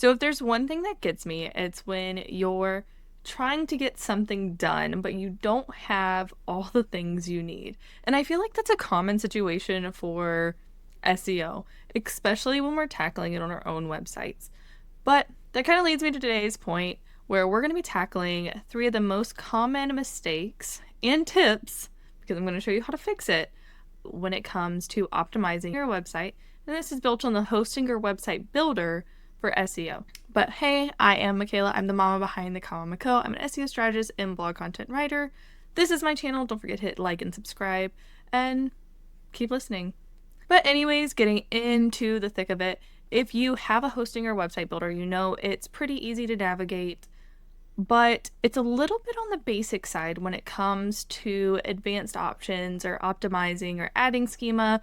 So if there's one thing that gets me, it's when you're trying to get something done, but you don't have all the things you need. And I feel like that's a common situation for SEO, especially when we're tackling it on our own websites. But that kind of leads me to today's point where we're going to be tackling 3 of the most common mistakes and tips, because I'm going to show you how to fix it when it comes to optimizing your website. And this is built on the Hosting Your Website Builder for SEO. But hey, I am Michaela. I'm the mama behind the Comma Co. I'm an SEO strategist and blog content writer. This is my channel. Don't forget to hit like and subscribe and keep listening. But anyways, getting into the thick of it, if you have a hosting or website builder, you know it's pretty easy to navigate, but it's a little bit on the basic side when it comes to advanced options or optimizing or adding schema,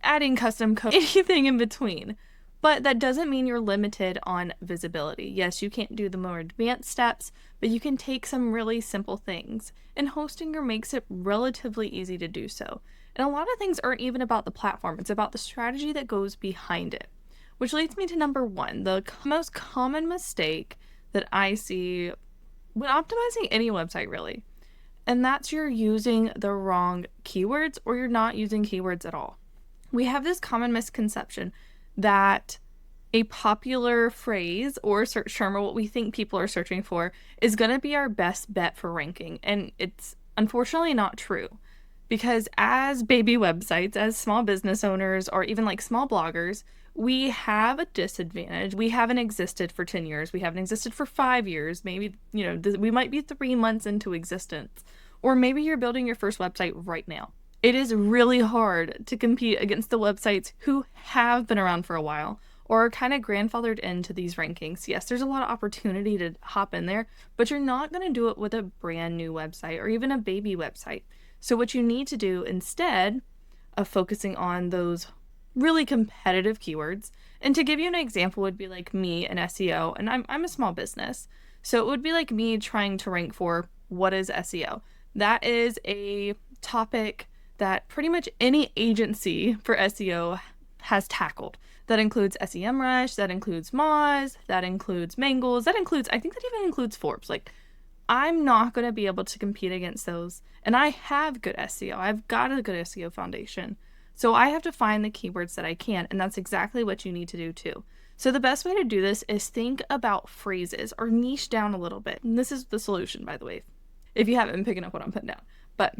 adding custom code, anything in between. But that doesn't mean you're limited on visibility. Yes, you can't do the more advanced steps, but you can take some really simple things. And Hostinger makes it relatively easy to do so. And a lot of things aren't even about the platform, it's about the strategy that goes behind it. Which leads me to number 1, the most common mistake that I see when optimizing any website, really. And that's you're using the wrong keywords, or you're not using keywords at all. We have this common misconception that a popular phrase or search term, or what we think people are searching for, is going to be our best bet for ranking. And it's unfortunately not true. Because as baby websites, as small business owners, or even like small bloggers, we have a disadvantage. We haven't existed for 10 years. We haven't existed for 5 years. Maybe, we might be 3 months into existence. Or maybe you're building your first website right now. It is really hard to compete against the websites who have been around for a while or are kind of grandfathered into these rankings. Yes, there's a lot of opportunity to hop in there, but you're not going to do it with a brand new website or even a baby website. So what you need to do instead of focusing on those really competitive keywords, and to give you an example would be like me, an SEO, and I'm a small business. So it would be like me trying to rank for what is SEO. That is a topic that pretty much any agency for SEO has tackled. That includes SEMrush, that includes Moz, that includes Mangles, I think that even includes Forbes. Like, I'm not going to be able to compete against those. And I have good SEO. I've got a good SEO foundation. So I have to find the keywords that I can, and that's exactly what you need to do too. So the best way to do this is think about phrases or niche down a little bit. And this is the solution, by the way, if you haven't been picking up what I'm putting down. But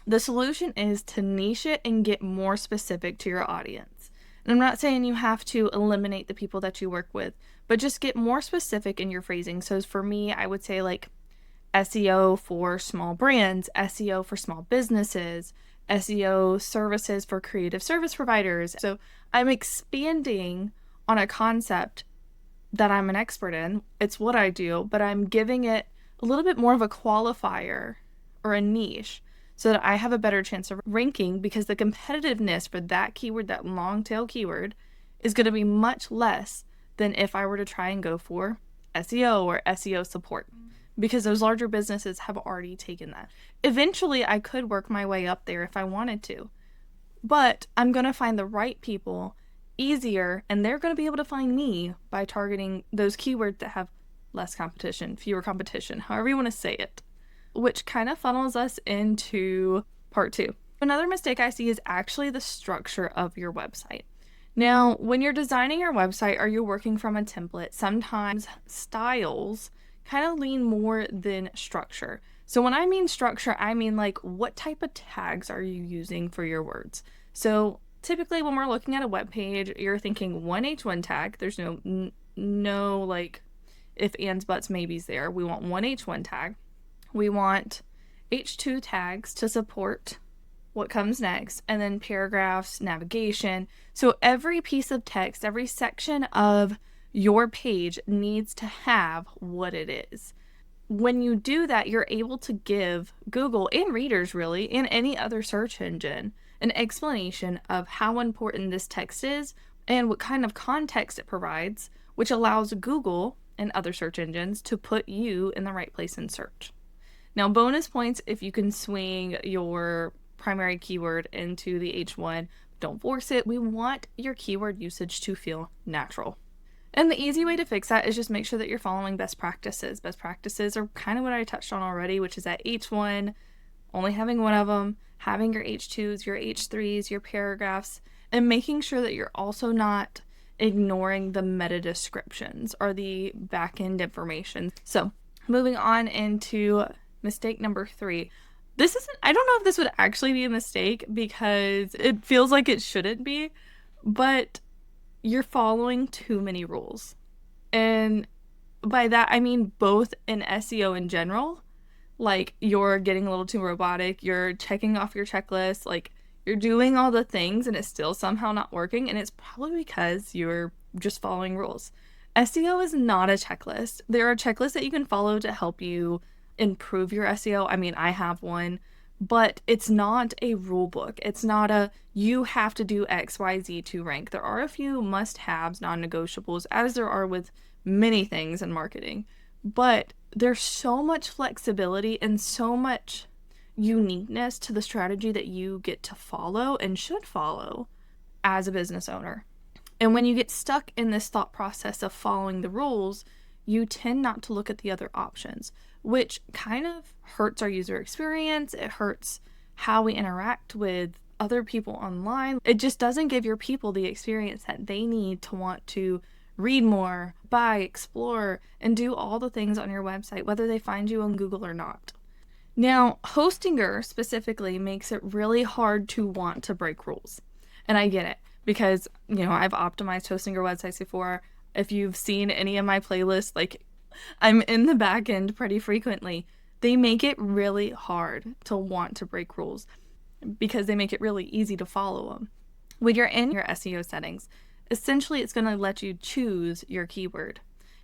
the solution is to niche it and get more specific to your audience. And I'm not saying you have to eliminate the people that you work with, but just get more specific in your phrasing. So for me, I would say like SEO for small brands, SEO for small businesses, SEO services for creative service providers. So I'm expanding on a concept that I'm an expert in. It's what I do, but I'm giving it a little bit more of a qualifier or a niche so that I have a better chance of ranking, because the competitiveness for that keyword, that long tail keyword, is going to be much less than if I were to try and go for SEO or SEO support, because those larger businesses have already taken that. Eventually, I could work my way up there if I wanted to, but I'm going to find the right people easier, and they're going to be able to find me by targeting those keywords that have less competition, fewer competition, however you want to say it, which kind of funnels us into part 2. Another mistake I see is actually the structure of your website. Now, when you're designing your website or you're working from a template, sometimes styles kind of lean more than structure. So when I mean structure, I mean like what type of tags are you using for your words? So typically when we're looking at a web page, you're thinking one H1 tag. There's no like if, ands, buts, maybes there. We want one H1 tag. We want H2 tags to support what comes next, and then paragraphs, navigation. So every piece of text, every section of your page needs to have what it is. When you do that, you're able to give Google and readers, really, and any other search engine, an explanation of how important this text is and what kind of context it provides, which allows Google and other search engines to put you in the right place in search. Now, bonus points if you can swing your primary keyword into the H1. Don't force it. We want your keyword usage to feel natural. And the easy way to fix that is just make sure that you're following best practices. Best practices are kind of what I touched on already, which is at H1, only having one of them, having your H2s, your H3s, your paragraphs, and making sure that you're also not ignoring the meta descriptions or the back end information. So, moving on into mistake number 3. This isn't, I don't know if this would actually be a mistake because it feels like it shouldn't be, but you're following too many rules. And by that, I mean both in SEO in general, like you're getting a little too robotic, you're checking off your checklist, like you're doing all the things and it's still somehow not working. And it's probably because you're just following rules. SEO is not a checklist. There are checklists that you can follow to help you improve your SEO. I mean, I have one, but it's not a rule book. It's not a you have to do XYZ to rank. There are a few must-haves, non-negotiables, as there are with many things in marketing. But there's so much flexibility and so much uniqueness to the strategy that you get to follow and should follow as a business owner. And when you get stuck in this thought process of following the rules, you tend not to look at the other options, which kind of hurts our user experience. It hurts how we interact with other people online. It just doesn't give your people the experience that they need to want to read more, buy, explore, and do all the things on your website, whether they find you on Google or not. Now, Hostinger specifically makes it really hard to want to break rules. And I get it because, I've optimized Hostinger websites before. If you've seen any of my playlists, like I'm in the back end pretty frequently. They make it really hard to want to break rules because they make it really easy to follow them. When you're in your SEO settings, essentially it's going to let you choose your keyword.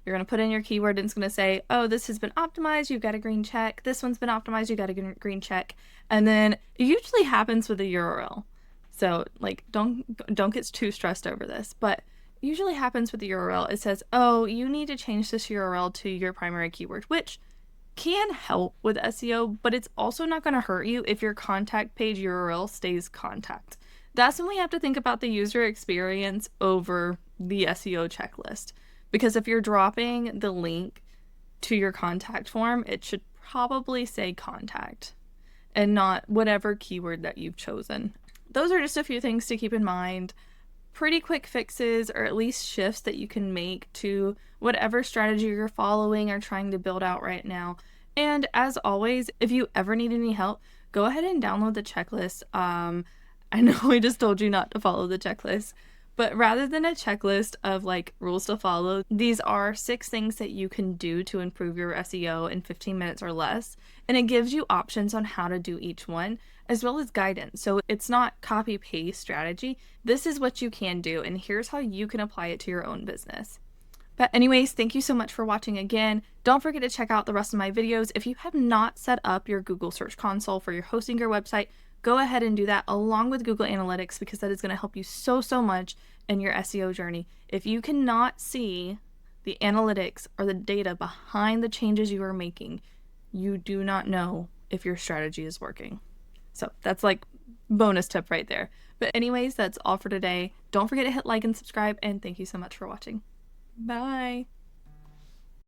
You're going to put in your keyword and it's going to say, oh, this has been optimized, you've got a green check. This one's been optimized, you've got a green check. And then it usually happens with a URL. So don't get too stressed over this, but usually happens with the URL. It says, oh, you need to change this URL to your primary keyword, which can help with SEO, but it's also not going to hurt you if your contact page URL stays contact. That's when we have to think about the user experience over the SEO checklist. Because if you're dropping the link to your contact form, it should probably say contact and not whatever keyword that you've chosen. Those are just a few things to keep in mind. Pretty quick fixes or at least shifts that you can make to whatever strategy you're following or trying to build out right now. And as always, if you ever need any help, go ahead and download the checklist. I know I just told you not to follow the checklist, but rather than a checklist of rules to follow, these are 6 things that you can do to improve your SEO in 15 minutes or less. And it gives you options on how to do each one, as well as guidance. So it's not copy paste strategy. This is what you can do, and here's how you can apply it to your own business. But anyways, thank you so much for watching again. Don't forget to check out the rest of my videos. If you have not set up your Google Search Console for your Hostinger website, go ahead and do that along with Google Analytics because that is going to help you so much in your SEO journey. If you cannot see the analytics or the data behind the changes you are making, you do not know if your strategy is working. So that's bonus tip right there. But anyways, that's all for today. Don't forget to hit like and subscribe, and thank you so much for watching. Bye.